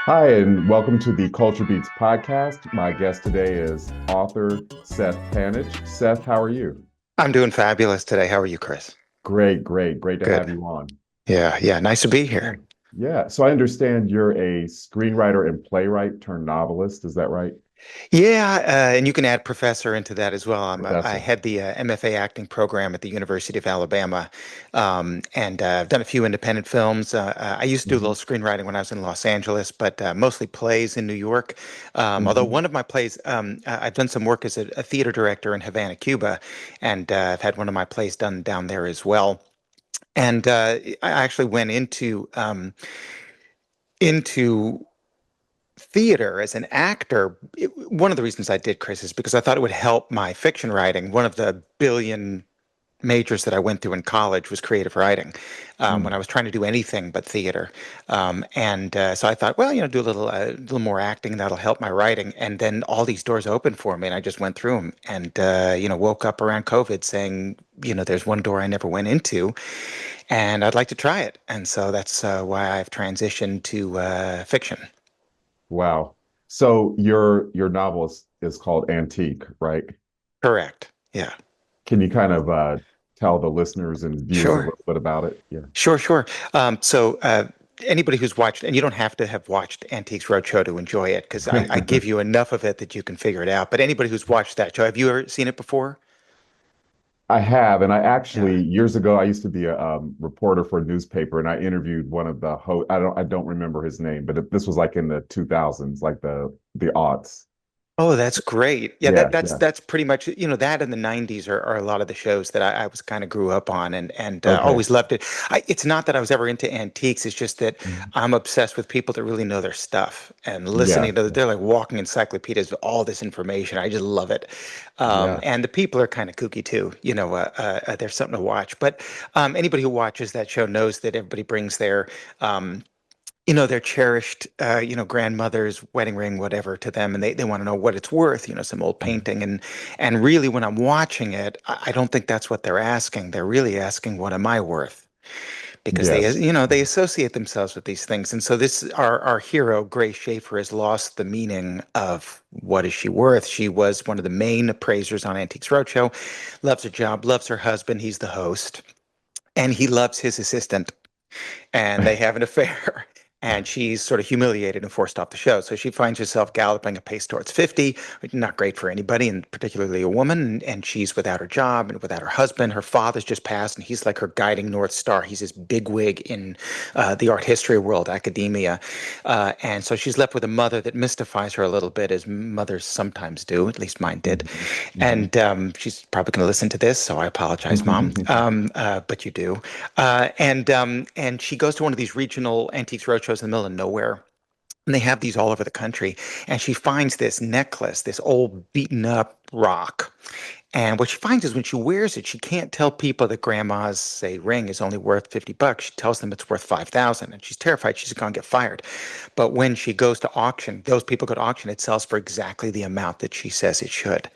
Hi, and welcome to the Culture Beats podcast. My guest today is author Seth Panitch. Seth, how are you? I'm doing fabulous today. How are you, Chris? Great to have Good. you on. Yeah. Nice to be Yeah. here. Yeah. So I understand you're a screenwriter and playwright turned novelist. Is that right? Yeah, and you can add professor into that as well. I Professor. had the MFA acting program at the University of Alabama, and I've done a few independent films. I used to do a little Hmm. screenwriting when I was in Los Angeles, but mostly plays in New York. Although Hmm. one of my plays, I've done some work as a theater director in Havana, Cuba, and I've had one of my plays done down there as well. And I actually went into theater as an actor. One of the reasons I did, Chris, is because I thought it would help my fiction writing. One of the billion majors that I went through in college was creative writing, when I was trying to do anything but theater. And so I thought, well, do a little more acting, that'll help my writing. And then all these doors opened for me, and I just went through them. And woke up around COVID saying, there's one door I never went into, and I'd like to try it. And so that's why I've transitioned to fiction. Wow. So your novel is called Antique, right? Correct. Yeah. Can you kind of tell the listeners and viewers a Sure. little bit about it? Yeah. Sure. So anybody who's watched, and you don't have to have watched Antiques Roadshow to enjoy it, because I give you enough of it that you can figure it out. But anybody who's watched that show, have you ever seen it before? I have, and I Yeah. actually years ago I used to be a reporter for a newspaper, and I interviewed one of the I don't remember his name, but this was like in the 2000s, like the aughts. Oh, that's great. Yeah, Yeah, that's yeah. that's pretty much, that in the 90s are a lot of the shows that I was kind of grew up on, and Okay. always loved it. It's not that I was ever into antiques, it's just that Mhm. I'm obsessed with people that really know their stuff, and Yeah, listening to, they're like walking encyclopedias with all this information. I just love it. yeah. And the people are kind of kooky too. There's something to watch. But anybody who watches that show knows that everybody brings um, their cherished, grandmother's wedding ring, whatever, to them, and they want to know what it's worth, some old Mhm. painting. And really, when I'm watching it, I don't think that's what they're asking. They're really asking, what am I worth? Because Yes. they associate themselves with these things. And so our hero, Grace Schaefer, has lost the meaning of what is she worth. She was one of the main appraisers on Antiques Roadshow, loves her job, loves her husband. He's the host, and he loves his assistant, and they have an affair. And she's sort of humiliated and forced off the show. So she finds herself galloping a pace towards 50, which is not great for anybody, and particularly a woman. And she's without her job and without her husband. Her father's just passed, and he's like her guiding North Star. He's this bigwig in the art history world, academia. And so she's left with a mother that mystifies her a little bit, as mothers sometimes do, at least mine did. Mhm. Mhm. And she's probably going to listen to this, so I apologize, Mom. But you do. And she goes to one of these regional antiques roadshows in the middle of nowhere. And they have these all over the country. And she finds this necklace, this old beaten up rock. And what she finds is when she wears it, she can't tell people that grandma's, say, ring is only worth 50 bucks. She tells them it's worth 5,000, and she's terrified she's going to get fired. But when she goes to auction, those people go to auction, it sells for exactly the amount that she says it should.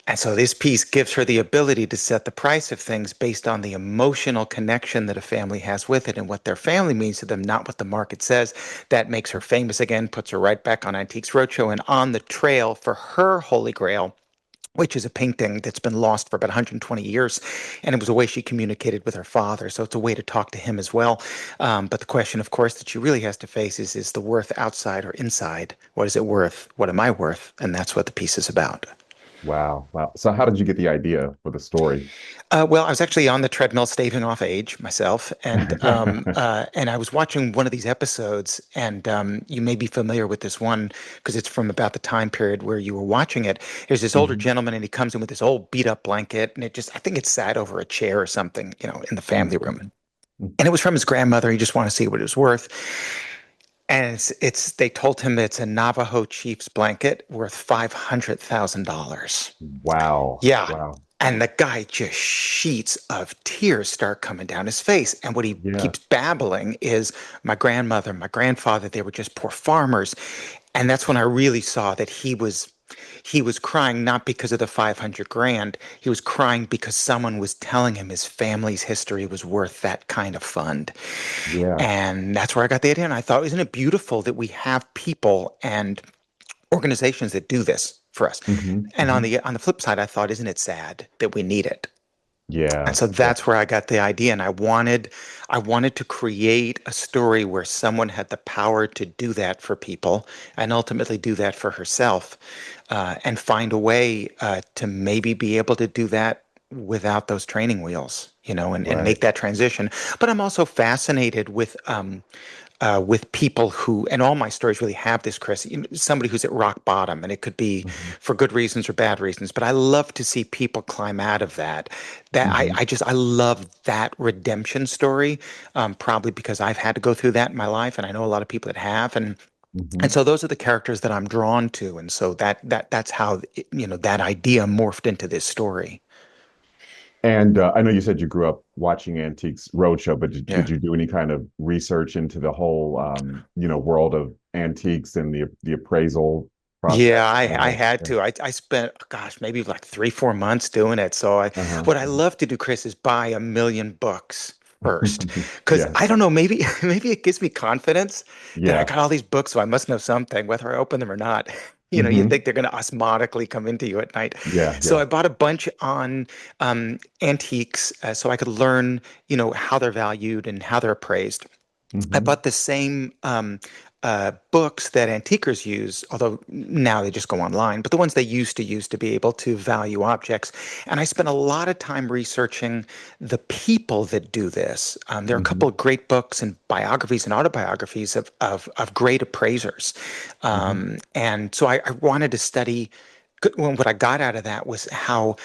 And so this piece gives her the ability to set the price of things based on the emotional connection that a family has with it and what their family means to them, not what the market says. That makes her famous again, puts her right back on Antiques Roadshow and on the trail for her holy grail, which is a painting that's been lost for about 120 years. And it was a way she communicated with her father. So it's a way to talk to him as well. But the question, of course, that she really has to face is the worth outside or inside? What is it worth? What am I worth? And that's what the piece is about. Wow, wow. So how did you get the idea for the story? Well, I was actually on the treadmill staving off age myself, and I was watching one of these episodes, and you may be familiar with this one because it's from about the time period where you were watching it. There's this older Mhm. gentleman, and he comes in with this old beat up blanket, and I think it sat over a chair or something, in the family room, Mhm. Mhm. and it was from his grandmother. He just wanted to see what it was worth, and they told him it's a Navajo chief's blanket worth $500,000. Wow, Yeah. wow. And the guy just sheets of tears start coming down his face. And what he Yeah. keeps babbling is my grandmother, my grandfather, they were just poor farmers. And that's when I really saw that he was he was crying not because of the 500 grand. He was crying because someone was telling him his family's history was worth that kind of fund. Yeah. And that's where I got the idea. And I thought, isn't it beautiful that we have people and organizations that do this for us? Hmm. And Hmm. on the flip side, I thought, isn't it sad that we need it? And Yeah. so Yeah. that's where I got the idea. And I wanted to create a story where someone had the power to do that for people and ultimately do that for herself, and find a way to maybe be able to do that without those training wheels, and Right. make that transition. But I'm also fascinated with people who, and all my stories really have this, Chris, somebody who's at rock bottom, and it could be Hmm. for good reasons or bad reasons, but I love to see people climb out of that. Hmm. I love that redemption story, probably because I've had to go through that in my life, and I know a lot of people that have, and Hmm. so those are the characters that I'm drawn to, and so that's how that idea morphed into this story. And I know you said you grew up watching Antiques Roadshow, but did Yeah. you do any kind of research into the whole, world of antiques and the appraisal Yeah, process? I had to. I spent, gosh, maybe like 3, 4 months doing it. So Uh-huh. what I love to do, Chris, is buy a million books first, because Yeah. I don't know, maybe maybe it gives me confidence that I Yeah. got all these books, so I must know something, whether I open them or not. You Hmm. think they're going to osmotically come into you at night. Yeah. So Yeah. I bought a bunch on antiques, so I could learn, how they're valued and how they're appraised. I Hmm. bought the same books that antiquers use, although now they just go online, but the ones they used to use to be able to value objects. And I spent a lot of time researching the people that do this. There are a couple Hmm. of great books and biographies and autobiographies of great appraisers. Hmm. And so I wanted to study. What I got out of that was how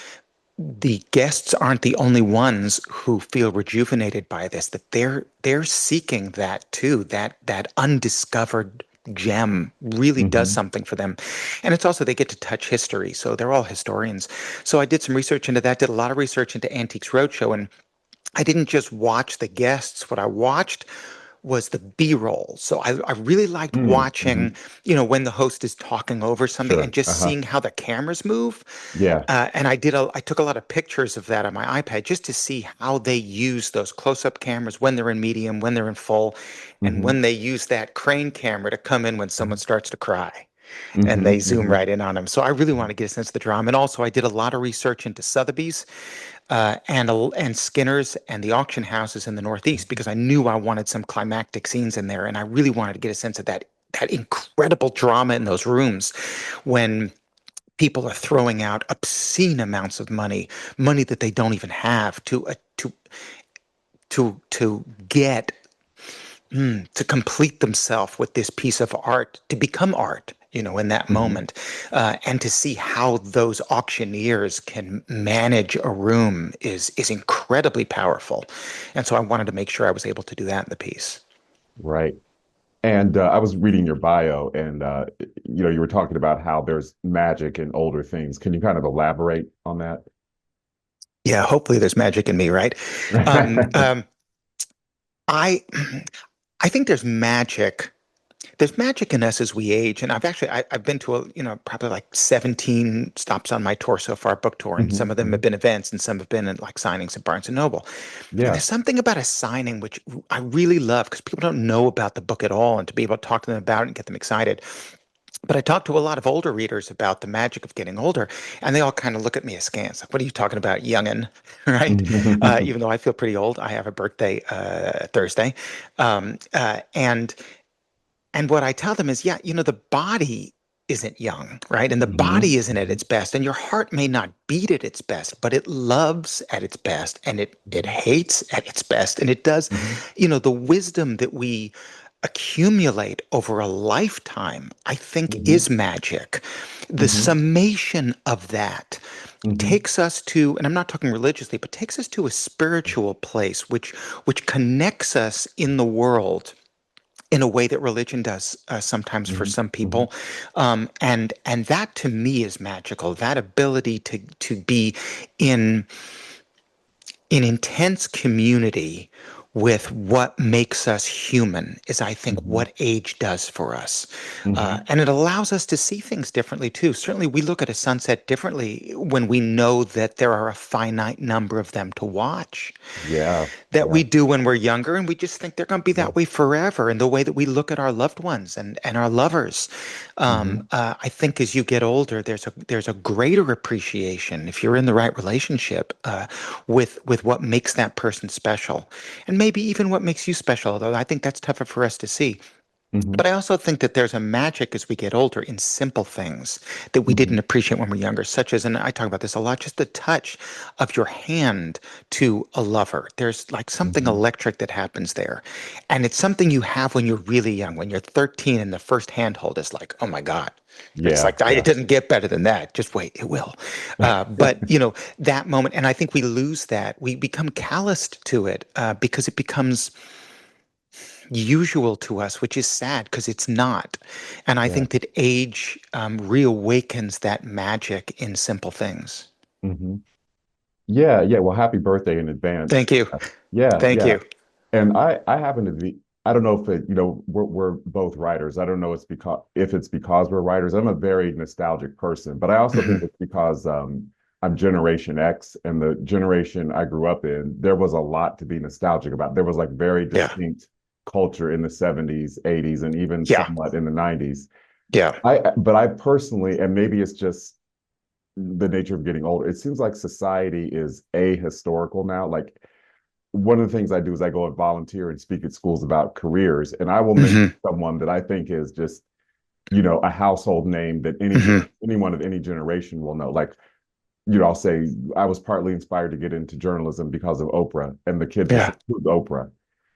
the guests aren't the only ones who feel rejuvenated by this, that they're seeking that too, that undiscovered gem really does Hmm. something for them. And it's also they get to touch history, so they're all historians. So I did some research into that, did a lot of research into Antiques Roadshow, and I didn't just watch the guests. What I watched was the B-roll. So I really liked watching, Hmm. when the host is talking over something and Sure. just Uh-huh. seeing how the cameras move. Yeah. And I took a lot of pictures of that on my iPad just to see how they use those close-up cameras when they're in medium, when they're in full, and Hmm. when they use that crane camera to come in when someone starts to cry and Hmm. they zoom Hmm. right in on them. So I really want to get a sense of the drama. And also, I did a lot of research into Sotheby's, and Skinner's and the auction houses in the Northeast, because I knew I wanted some climactic scenes in there, and I really wanted to get a sense of that incredible drama in those rooms when people are throwing out obscene amounts of money that they don't even have to get to complete themselves with this piece of art, to become art, in that Hmm. moment, and to see how those auctioneers can manage a room is incredibly powerful. And so I wanted to make sure I was able to do that in the piece. Right. And I was reading your bio, and you were talking about how there's magic in older things. Can you kind of elaborate on that? Yeah, hopefully there's magic in me, right? Um, um, I I think there's magic. There's magic in us as we age, and I've been to probably like 17 stops on my tour so far, book tour, and some Hmm. of them have Hmm. been events, and some have been like signings at Barnes and Noble. And Yeah. there's something about a signing which I really love because people don't know about the book at all, and to be able to talk to them about it and get them excited. But I talk to a lot of older readers about the magic of getting older, and they all kind of look at me askance, like, "What are you talking about, youngin?" Right? Even though I feel pretty old, I have a birthday Thursday, and what I tell them is, yeah, the body isn't young, right? And the Hmm. body isn't at Hmm. its best, and your heart may not beat at its best, but it loves at its best, and it hates at its best, and it does, Hmm. the wisdom that we accumulate over a lifetime, I think Hmm. is magic. The Hmm. summation of that Hmm. takes us to, and I'm not talking religiously, but takes us to a spiritual place which connects us in the world in a way that religion does sometimes for Hmm. some Hmm. people, and that to me is magical. That ability to be in intense community with what makes us human is, I think, Hmm. what age does for us. Hmm. And it allows us to see things differently too. Certainly, we look at a sunset differently when we know that there are a finite number of them to watch Yeah. that Yeah. we do when we're younger, and we just think they're going to be Yeah. that way forever. And the way that we look at our loved ones and our lovers, Hmm. I think as you get older, there's a greater appreciation if you're in the right relationship with what makes that person special, and maybe even what makes you special. Although I think that's tougher for us to see. Hmm. But I also think that there's a magic as we get older in simple things that we Hmm. didn't appreciate when we're younger, such as, and I talk about this a lot, just the touch of your hand to a lover. There's like something Hmm. electric that happens there. And it's something you have when you're really young. When you're 13 and the first handhold is like, oh my God. It's Yeah. like, it Yeah. doesn't get better than that. Just wait, it will. But, that moment, and I think we lose that. We become calloused to it because it becomes usual to us, which is sad because it's not. And I Yeah. think that age reawakens that magic in simple things. Hmm. Yeah. Yeah. Well, happy birthday in advance. Thank you. Yeah. Thank Yeah. you. And I happen to be, I don't know if it, we're both writers. I don't know if it's because we're writers. I'm a very nostalgic person, but I also think Hmm. it's because I'm Generation X, and the generation I grew up in, there was a lot to be nostalgic about. There was like very Yeah. distinct culture in the 70s, 80s, and even Yeah. somewhat in the 90s. Yeah. But I personally, and maybe it's just the nature of getting older, it seems like society is ahistorical now. Like one of the things I do is I go and volunteer and speak at schools about careers, and I will mention Hmm. someone that I think is just, a household name that Hmm. anyone of any generation will know. Like, I'll say I was partly inspired to get into journalism because of Oprah, and the kids will say, Yeah. "Who's Oprah?"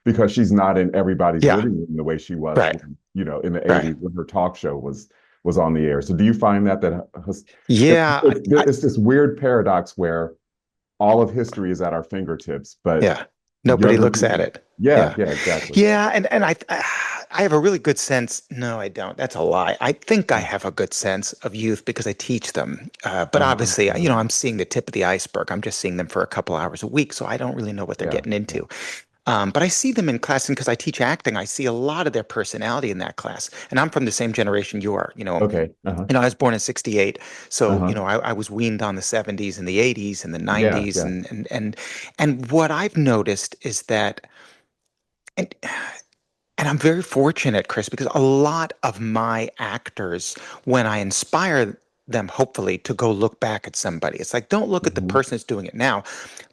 Because she's not in everybody's Yeah. living room the way she was Right. when, in the Right. 80s when her talk show was on the air. So do you find that Yeah. it's this weird paradox where all of history is at our fingertips, but Yeah. Nobody younger looks at people, it. yeah, Yeah. yeah, exactly. Yeah, and I have a really good sense. No, I don't. That's a lie. I think I have a good sense of youth because I teach them. But Uh-huh, obviously, uh-huh. I'm seeing the tip of the iceberg. I'm just seeing them for a couple hours a week, so I don't really know what they're Yeah, getting yeah. into. But I see them in class, and because I teach acting, I see a lot of their personality in that class. And I'm from the same generation you are. Okay. Uh-huh. I was born in '68, so Uh-huh. I was weaned on the '70s and the '80s and the Yeah, '90s, yeah. and what I've noticed is that. And and I'm very fortunate, Chris, because a lot of my actors, when I inspire them, hopefully, to go look back at somebody, it's like, don't look at the Hmm. person that's doing it now.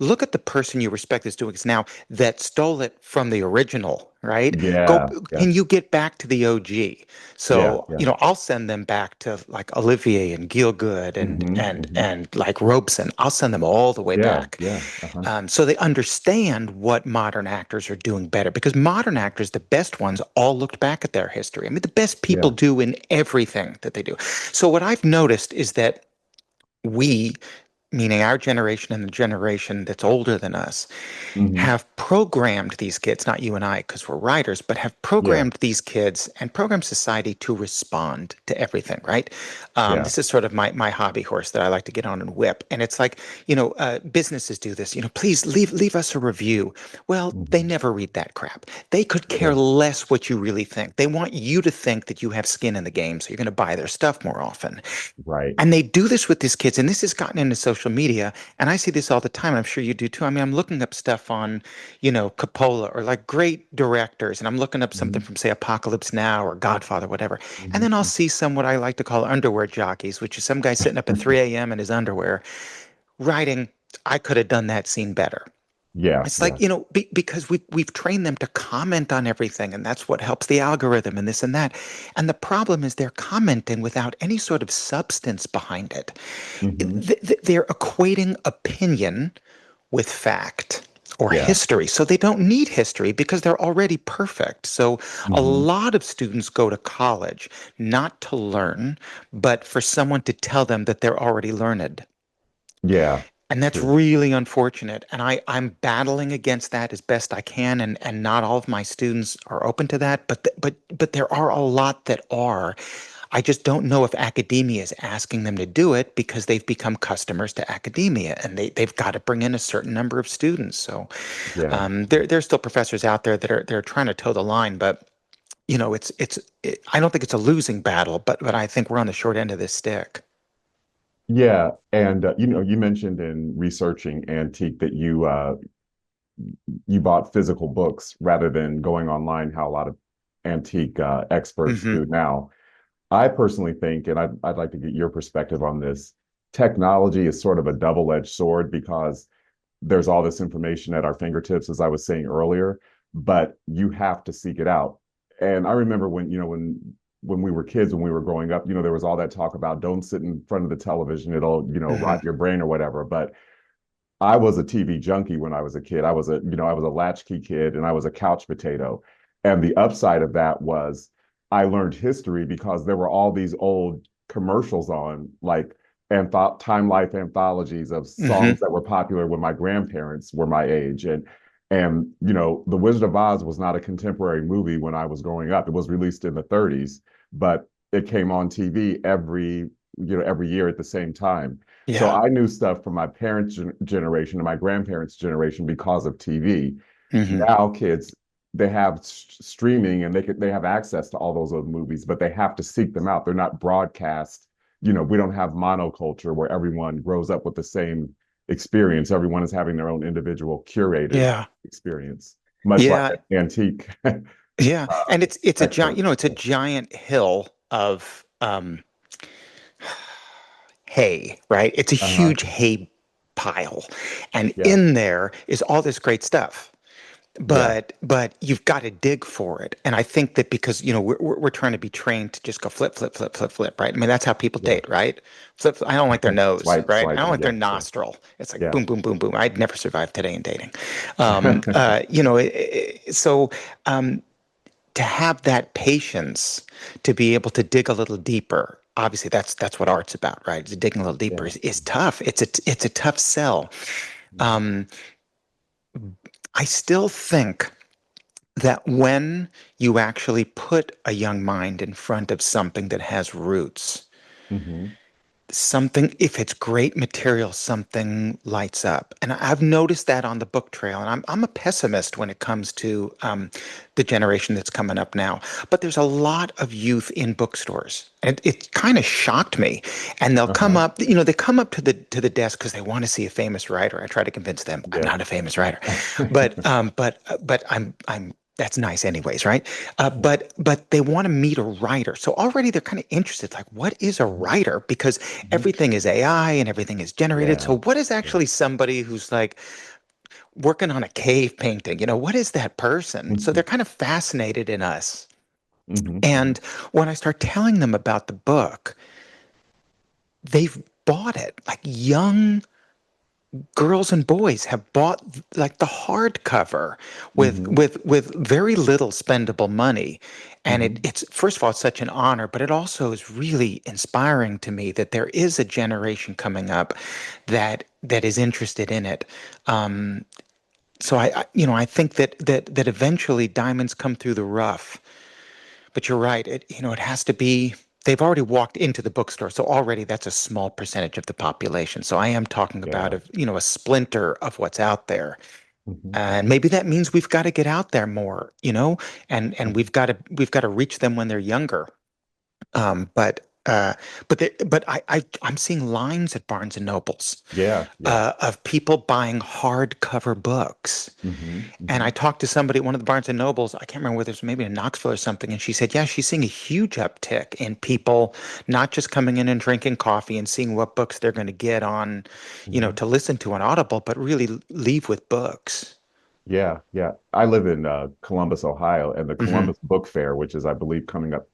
Look at the person you respect that's doing it now that stole it from the original, right? Go, Yeah, yeah. can you get back to the OG? Yeah, So, yeah. I'll send them back to like Olivier and Gielgud and Hmm. and Hmm. and like Robeson. I'll send them all the way Yeah, back. yeah. Uh-huh. So they understand what modern actors are doing better because modern actors, the best ones, all looked back at their history. I mean, the best people Yeah. do in everything that they do. So what I've noticed is that we, meaning our generation and the generation that's older than us, Hmm. have programmed these kids, not you and I, because we're writers, but have Yeah, programmed these kids and programmed society to respond to everything, right? yeah. This is sort of my hobby horse that I like to get on and whip. And it's like, businesses do this, please leave us a review. Well, they Hmm. never read that crap. They could care Yeah. less what you really think. They want you to think that you have skin in the game, so you're going to buy their stuff more often. Right. And they do this with these kids, and this has gotten into social media. And I see this all the time. And I'm sure you do too. I mean, I'm looking up stuff on, Coppola or like great directors, and I'm looking up something Hmm. from, say, Apocalypse Now or Godfather, whatever. And then I'll Hmm. see some what I like to call underwear jockeys, which is some guy sitting up at 3 a.m. in his underwear writing, I could have done that scene better. Yeah, It's yeah. like, because we've trained them to comment on everything, and that's what helps the algorithm and this and that. And the problem is they're commenting without any sort of substance behind it. Hmm. They're equating opinion with fact or Yeah. history. So they don't need history because they're already perfect. So a Hmm. lot of students go to college not to learn, but for someone to tell them that they're already learned. Yeah. And that's True. really unfortunate. And I'm battling against that as best I can. And not all of my students are open to that, but there are a lot that are. I just don't know if academia is asking them to do it because they've become customers to academia and they've got to bring in a certain number of students. So Yeah. there's still professors out there that are they're trying to toe the line, but I don't think it's a losing battle, but I think we're on the short end of this stick. Yeah. And you mentioned in researching antique that you bought physical books rather than going online, how a lot of antique experts Hmm. do now. I personally think, and I'd like to get your perspective on this, technology is sort of a double-edged sword because there's all this information at our fingertips, as I was saying earlier, but you have to seek it out. And I remember when we were kids, when we were growing up, there was all that talk about don't sit in front of the television, it'll, Hmm. rot your brain or whatever. But I was a TV junkie when I was a kid. I was a latchkey kid and I was a couch potato. And the upside of that was I learned history because there were all these old commercials on, like Time Life anthologies of Hmm. songs that were popular when my grandparents were my age. And The Wizard of Oz was not a contemporary movie when I was growing up. It was released in the 30s, but it came on TV every year at the same time. So Yeah. I knew stuff from my parents' generation and my grandparents' generation because of TV. Hmm. Now kids, they have streaming and they have access to all those old movies, but they have to seek them out. They're not broadcast. We don't have monoculture where everyone grows up with the same experience. Everyone is having their own individual curated Yeah. experience, much like Yeah. an antique Yeah. And it's a giant, expert. it's a giant hill of hay, right? It's a Uh-huh. huge hay pile. And Yeah. in there is all this great stuff. Yeah. But you've got to dig for it. And I think that because, we're trying to be trained to just go flip, flip, flip, flip, flip, right? I mean, that's how people Yeah. date, right? Flip, I don't like their nose, Swipe, right? I swipe, don't and like their yeah, yeah, nostril. It's like yeah. boom, boom, boom, boom. I'd never survive today in dating. So um, to have that patience to be able to dig a little deeper. Obviously, that's what art's about, right? Is digging a little deeper Yeah. is tough. It's a tough sell. Mhm. Um, I still think that when you actually put a young mind in front of something that has roots, Mhm. something, if it's great material, something lights up. And I've noticed that on the book trail. And I'm a pessimist when it comes to the generation that's coming up now. But there's a lot of youth in bookstores. And it kind of shocked me. And they'll come Uh-huh. up, they come up to the desk because they want to see a famous writer. I try to convince them I'm Yeah. not a famous writer, but I'm that's nice anyways, right? But they want to meet a writer. So already they're kind of interested, like, what is a writer? Because Mhm. everything is AI and everything is generated. Yeah. So what is Yeah. actually somebody who's like working on a cave painting? What is that person? So they're Mhm. kind of fascinated in us. Mhm. And when I start telling them about the book, they've bought it. Like young girls and boys have bought like the hardcover with Mhm. with very little spendable money. And Mhm. it's first of all, it's such an honor, but it also is really inspiring to me that there is a generation coming up that is interested in it. Um, I think that eventually diamonds come through the rough. But you're right. It has to be. They've already walked into the bookstore, so already that's a small percentage of the population. So I am talking about Yeah. a splinter of what's out there, Mhm. and maybe that means we've got to get out there more, and Mhm. we've got to reach them when they're younger. But I'm seeing lines at Barnes and Nobles Yeah. Yeah. of people buying hardcover books. Mhm. And I Mhm. talked to somebody at one of the Barnes and Nobles. I can't remember whether it's maybe in Knoxville or something. And she said, yeah, she's seeing a huge uptick in people not just coming in and drinking coffee and seeing what books they're going to get on, Mhm. to listen to on Audible, but really leave with books. Yeah, yeah. I live in Columbus, Ohio, and the Hmm. Columbus Book Fair, which is, I believe, coming up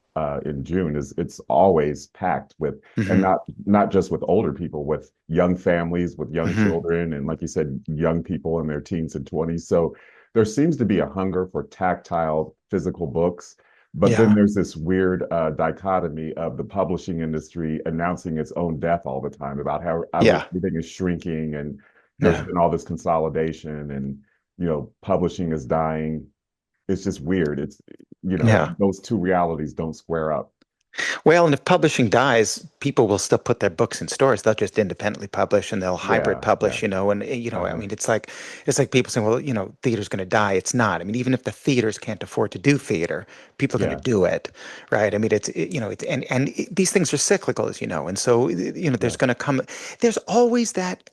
in June, it's always packed with, and Hmm. not just with older people, with young families, with young Hmm. children, and like you said, young people in their teens and 20s. So there seems to be a hunger for tactile, physical books. But then Yeah. there's this weird dichotomy of the publishing industry announcing its own death all the time about how Yeah. everything is shrinking and there's Yeah. been all this consolidation and publishing is dying. It's just weird. It's, Yeah. those two realities don't square up. Well, and if publishing dies, people will still put their books in stores. They'll just independently publish and they'll hybrid Yeah, yeah. publish, I Uh-huh. mean, it's like people saying, well, theater's going to die. It's not. I mean, even if the theaters can't afford to do theater, people are going to Yeah, do it, right? I mean, these things are cyclical, as you know, and so there's yeah. going to come. There's always that.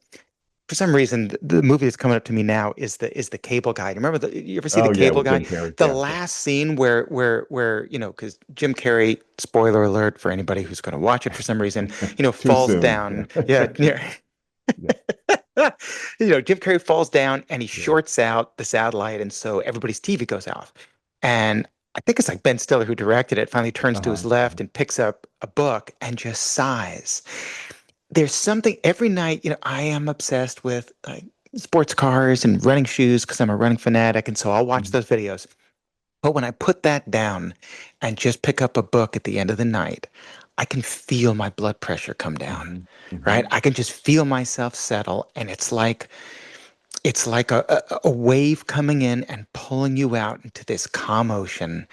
For some reason, the movie that's coming up to me now is the Cable Guy. You ever see the Oh yeah, Cable with Guy? Jim Carrey. The Yeah, yeah. last scene where because Jim Carrey, spoiler alert for anybody who's going to watch it for some reason, Too falls soon. down. Yeah. Yeah, yeah. Yeah. Jim Carrey falls down and he Yeah. shorts out the satellite, and so everybody's TV goes off. And I think it's like Ben Stiller who directed it. Finally turns to his Uh-huh. left and picks up a book and just sighs. There's something every night, I am obsessed with sports cars and running shoes because I'm a running fanatic. And so I'll watch Mhm. those videos. But when I put that down and just pick up a book at the end of the night, I can feel my blood pressure come down, Mhm. right? Mhm. I can just feel myself settle. And it's like a wave coming in and pulling you out into this calm ocean.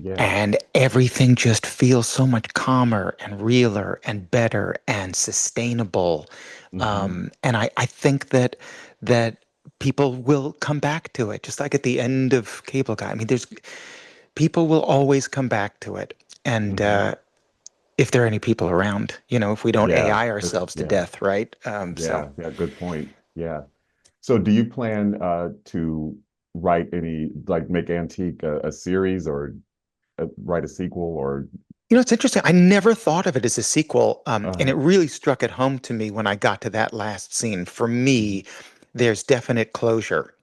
Yeah. And everything just feels so much calmer and realer and better and sustainable. Mhm. And I think that people will come back to it, just like at the end of Cable Guy. I mean, there's people will always come back to it. And Mhm. if there are any people around, if we don't Yeah. AI ourselves to Yeah. death, right? So Yeah. Yeah. Good point. Yeah. So do you plan to write any like make Antique a series or write a sequel or it's interesting. I never thought of it as a sequel, and it uh really struck it home to me when I got to that last scene. For mhm. me, there's definite closure.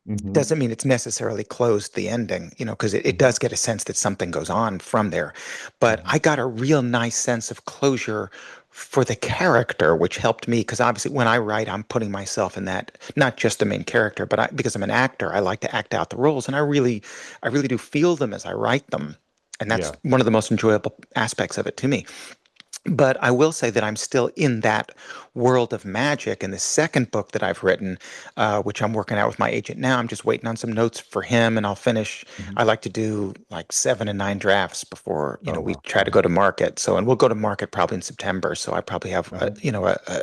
Mhm. Doesn't mean it's necessarily closed the ending, because it Mhm. does get a sense that something goes on from there. But I Mhm. got a real nice sense of closure for the character, which helped me because obviously when I write, I'm putting myself in that, not just the main character, but because I'm an actor, I like to act out the roles, and I really do feel them as I write them. And that's Yeah. one of the most enjoyable aspects of it to me. But I will say that I'm still in that world of magic. And the second book that I've written, which I'm working out with my agent now, I'm just waiting on some notes for him, and I'll finish. Mhm. I like to do like 7 and 9 drafts before Oh we wow. try to go to market. So, and we'll go to market probably in September. So I probably have Uh-huh.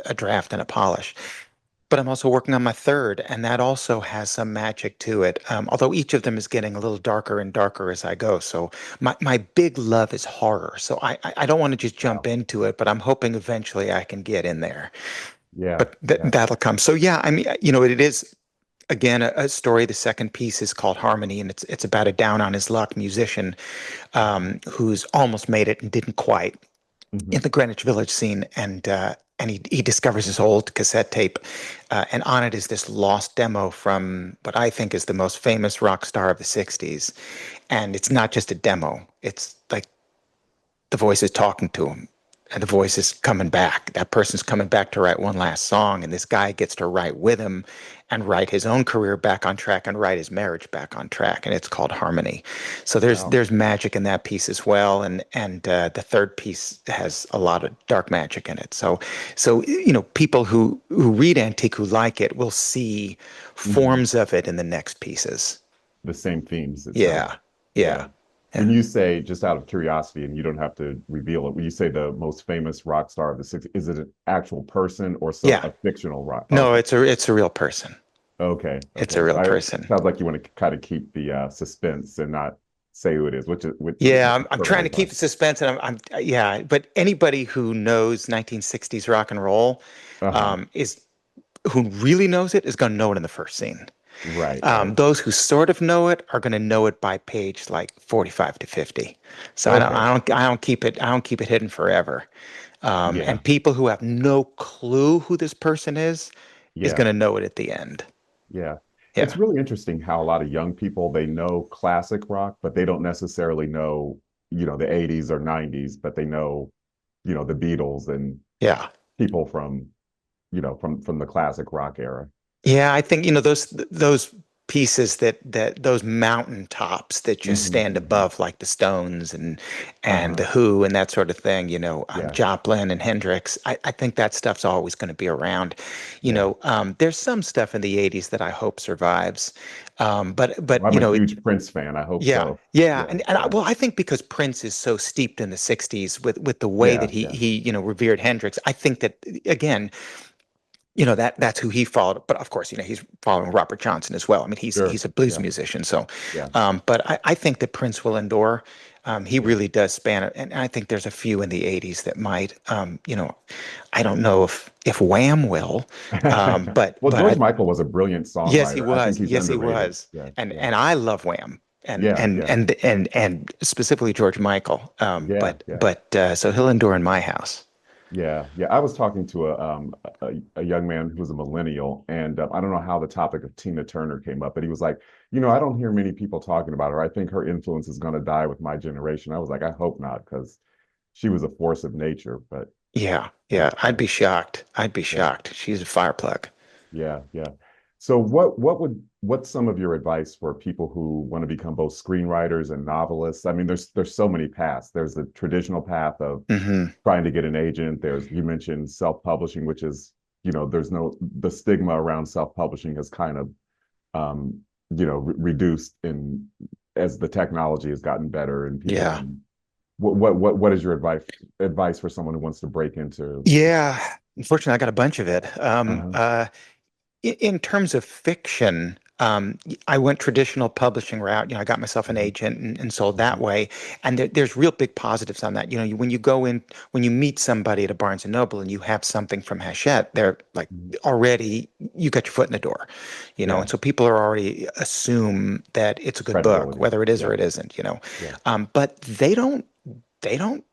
a draft and a polish. But I'm also working on my third, and that also has some magic to it. Although each of them is getting a little darker and darker as I go. So my big love is horror. So I don't want to just jump Wow. into it, but I'm hoping eventually I can get in there. Yeah. But Yeah. that'll come. So yeah, I mean, it is again a story. The second piece is called Harmony, and it's about a down on his luck musician who's almost made it and didn't quite in Mhm. the Greenwich Village scene, and he discovers this old cassette tape, and on it is this lost demo from what I think is the most famous rock star of the '60s, and it's not just a demo; it's like the voice is talking to him, and the voice is coming back. That person's coming back to write one last song, and this guy gets to write with him and write his own career back on track and write his marriage back on track, and it's called Harmony. So there's Wow. there's magic in that piece as well, and the third piece has a lot of dark magic in it. So people who read Antique who like it will see Mhm. forms of it in the next pieces. The same themes, it sounds Yeah, like. yeah, Yeah. When yeah, you say, just out of curiosity, and you don't have to reveal it, when you say the most famous rock star of the 60s, is it an actual person or some yeah. a fictional rock? No, Okay. it's a real person. Okay. It's a Okay. real I person. sounds like you want to kind of keep the suspense and not say who it is, which Yeah, is I'm trying perfectly to keep fine. the suspense, and yeah. But anybody who knows 1960s rock and roll, Uh-huh. is who really knows it is going to know it in the first scene. Right, right. Those who sort of know it are going to know it by page like 45 to 50. So I don't, Okay. I don't, I don't keep it hidden forever. Yeah. And people who have no clue who this person is going Yeah. to know it at the end. Yeah. It's Yeah, really interesting how a lot of young people they know classic rock, but they don't necessarily know, the 80s or 90s, but they know, the Beatles and yeah. people from, from the classic rock era. Yeah, I think those pieces that those mountain tops that just stand Hmm. above, like the Stones and the Uh-huh. Who and that sort of thing, Yeah. Joplin and Hendrix. I think that stuff's always going to be around. Yeah. There's some stuff in the '80s that I hope survives, but I'm a huge Prince fan. I hope yeah, so. yeah, Yeah. and Yeah. well, I think because Prince is so steeped in the '60s with the way that Yeah. he Yeah. he revered Hendrix, I think that again, that's who he followed. But of course, he's following Robert Johnson as well. I mean, he's Sure. a blues Yeah. musician. So, Yeah. but I think that Prince will endure. He Yeah. really does span it, and I think there's a few in the '80s that might. I don't know if Wham will, but Well, but George I Michael was a brilliant yes, he songwriter. I think was. he's Yes, he underrated. was. Yeah. And Yeah. and I love Wham. And Yeah. and Yeah. and and specifically George Michael. Yeah. Yeah. So he'll endure in my house. Yeah, yeah. I was talking to a young man who was a millennial, and I don't know how the topic of Tina Turner came up, but he was like, I don't hear many people talking about her. I think her influence is going to die with my generation. I was like, I hope not, because she was a force of nature. But Yeah, yeah, yeah. I'd yeah, be shocked. I'd be yeah, shocked. She's a fire plug. yeah, yeah. So what's some of your advice for people who want to become both screenwriters and novelists? I mean, there's so many paths. There's the traditional path of Hmm. trying to get an agent. You mentioned self-publishing, which is, there's the stigma around self-publishing has kind of, reduced as the technology has gotten better and people Yeah. can, what is your advice for someone who wants to break into? Yeah. Unfortunately, I got a bunch of it. Uh-huh. In terms of fiction, I went traditional publishing route. I got myself an Hmm. agent and sold that Hmm. way. And there's real big positives on that. When you go in, when you meet somebody at a Barnes and Noble and you have something from Hachette, they're like Hmm. already you got your foot in the door. Yeah, And so people are already assume that it's a good book, credibility. whether it is or Yeah, it isn't. yeah. But they don't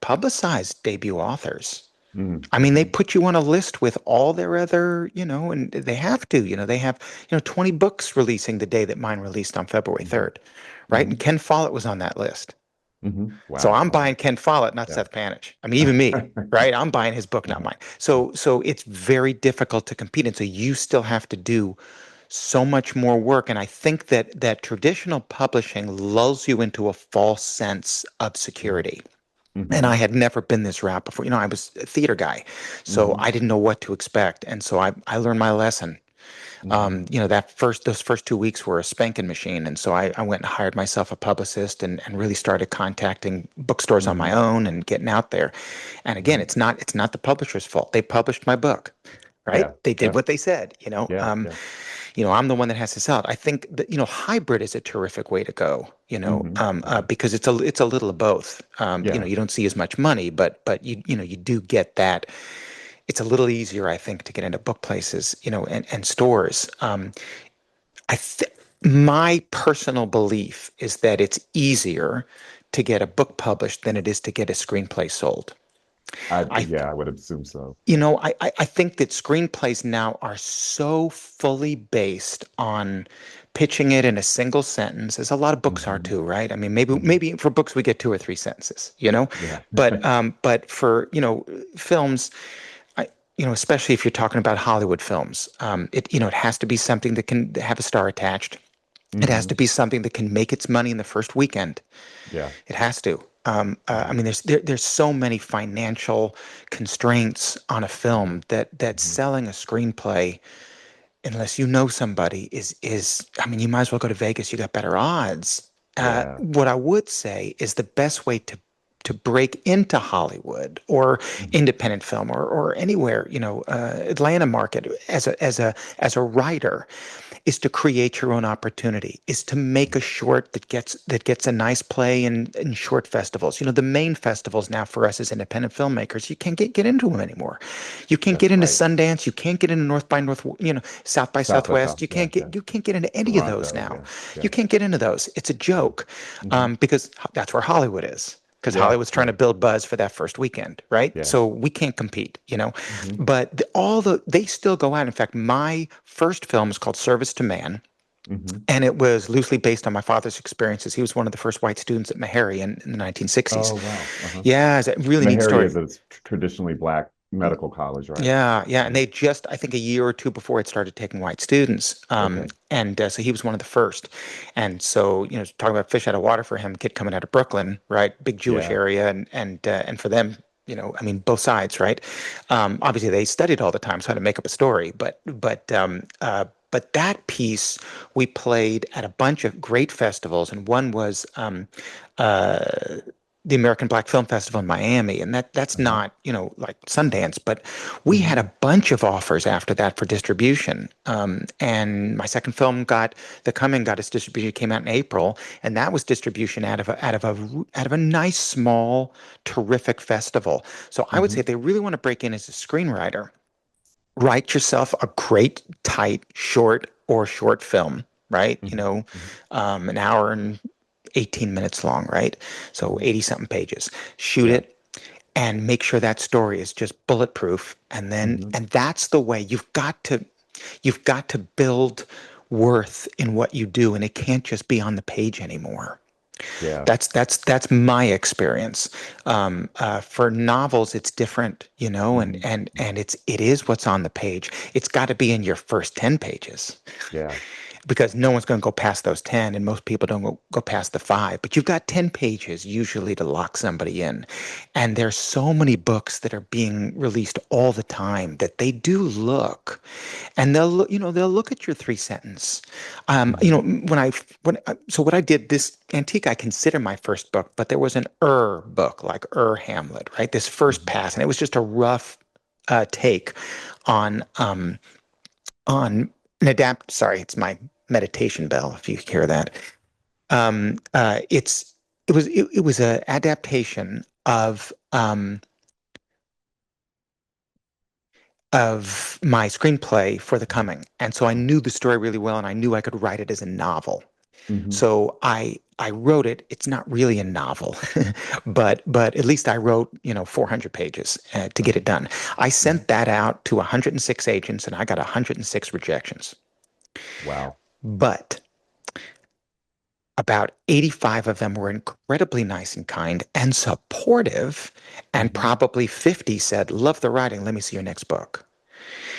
publicize debut authors. Hmm. I mean, they Hmm. put you on a list with all their other, and they have to, they have, 20 books releasing the day that mine released on February Hmm. 3rd, right? And Hmm. Ken Follett was on that list. So Wow. I'm Okay. buying Ken Follett, not Yeah. Seth Panitch. I mean, even me, right? I'm buying his book, not Uh-huh. mine. So it's very difficult to compete. And so you still have to do so much more work. And I think that traditional publishing lulls you into a false sense of security. And I Hmm. had never been this route before. I was a theater guy, so Hmm. I didn't know what to expect. And so I learned my lesson. Hmm. Those first 2 weeks were a spanking machine. And so I went and hired myself a publicist and really started contacting bookstores on my Hmm. own and getting out there. And again, Hmm. it's not the publisher's fault. They published my book, right? Yeah. They did Yeah. what they said. Yeah. Yeah. I'm the one that has to sell it. I think that, hybrid is a terrific way to go, Hmm. Hmm. because it's a little of both. Yeah. You don't see as much money, but you do get that. It's a little easier, I think, to get into book places, and stores. I th My personal belief is that it's easier to get a book published than it is to get a screenplay sold. I Yeah, I would assume so. You Yeah. know, I think that screenplays now are so fully based on pitching it in a single sentence, as a lot of books are Hmm. too, right? I mean, maybe Hmm. maybe for books we get two or three sentences. Yeah. But for films, especially if you're talking about Hollywood films, it has to be something that can have a star attached. It has to Hmm. be something that can make its money in the first weekend. Yeah. It has to. I Hmm. mean, there's so many financial constraints on a Hmm. film that Hmm. selling a screenplay, unless you know somebody, is. I mean, you might as well go to Vegas. You got better odds. Yeah. What I would say is the best way to break into Hollywood or Hmm. independent film or anywhere, Atlanta market as a writer is to create your own opportunity, is to make a short that gets a nice play in short festivals. The main festivals now for us as independent filmmakers, you can't get into them anymore. You can't get That's into right. Sundance, you can't get into North by North, South by South by Southwest. South. Yeah. Yeah. You can't get into any of those Toronto. now. Yeah. Yeah. You can't get into those. It's a Yeah. joke, Hmm. because that's where Hollywood is. Because Yeah. Hollywood's trying Yeah. to build buzz for that first weekend, right? Yeah. So we can't compete. Hmm. But they still go out. In fact, my first film is called Service to Man, Hmm. and it was loosely based on my father's experiences. He was one of the first white students at Meharry in the 1960s. Oh, wow. Uh-huh. Yeah, it's a really neat Meharry story. is a traditionally black medical college, right? Yeah, yeah, and Mhm. they just, I think a year or two before it started taking white students, Okay. and so he was one of the first, and so talking about fish out of water for him, kid coming out of Brooklyn, right, big Jewish Yeah. area, and for them, I mean, both sides, right? Obviously, they studied all the time, so how to make up a story, but that piece we played at a bunch of great festivals, and one was uh, the American Black Film Festival in Miami, and that's Uh-huh. not, like Sundance, but we had Hmm. a bunch of offers after that for distribution. And my second film got The Coming got its distribution. It came out in April, and that was distribution out of a nice small terrific festival. So I would say Hmm. if they really want to break in as a screenwriter, write yourself a great tight short film, right? Hmm. Hmm. An hour and 18 minutes long, right? So Hmm. 80 something pages. Shoot Yeah. it and make sure that story is just bulletproof. Hmm. And that's the way you've got to build worth in what you do, and it can't just be on the page anymore. Yeah. That's my experience. For novels, it's different, and Hmm. and and it is what's on the page. It's got to be in your first 10 pages Yeah. because no one's going to go past those 10, and most people don't go past the 5, but you've got 10 pages usually to lock somebody in. And there's so many books that are being released all the time that they do look, and they'll look at your 3 sentence. Hmm. So what I did, this Antique I consider my first book, but there was an book, like Hamlet, right, this first Hmm. pass, and it was just a rough take on on sorry, it's my meditation bell if you hear that. It was a adaptation of my screenplay for The Coming, and so I knew the story really well, and I knew I could write it as a novel. Hmm. So I wrote it. It's not really a novel, but at least I wrote 400 pages to get it Hmm. done. I Hmm. sent that out to 106 agents, and I got 106 rejections. Wow. But about 85 of them were incredibly nice and kind and supportive, and Hmm. probably 50 said, "Love the writing. Let me see your next book."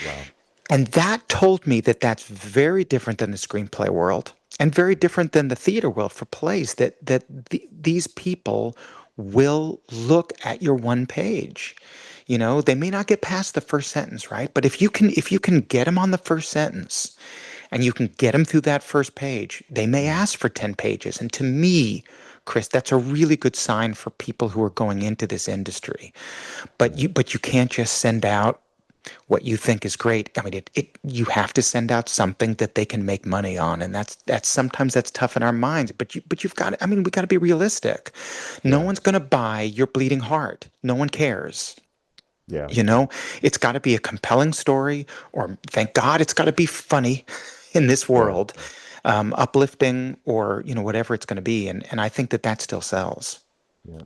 Wow. And that told me that that's very different than the screenplay world and very different than the theater world for plays, these people will look at your one page. They may not get past the first sentence, right? But if you can get them on the first sentence, and you can get them through that first page, they may Mhm. ask for 10 pages. And to me, Chris, that's a really good sign for people who are going into this industry. But Yeah. you can't just send out what you think is great. I mean, you have to send out something that they can make money on, and that's sometimes that's tough in our minds. But you've got. I mean, we got to be realistic. No Yeah. one's going to buy your bleeding heart. No one cares. Yeah. You know, it's got to be a compelling story, or thank God, it's got to be funny in this Yeah. world, uplifting, or whatever it's going to be. And I think that still sells. Yeah.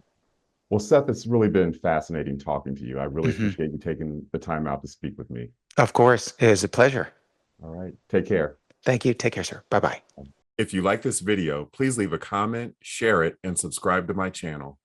Well, Seth, it's really been fascinating talking to you. I really Hmm. appreciate you taking the time out to speak with me. Of course, it is a pleasure. All right. Take care. Thank you. Take care, sir. Bye bye. If you like this video, please leave a comment, share it, and subscribe to my channel.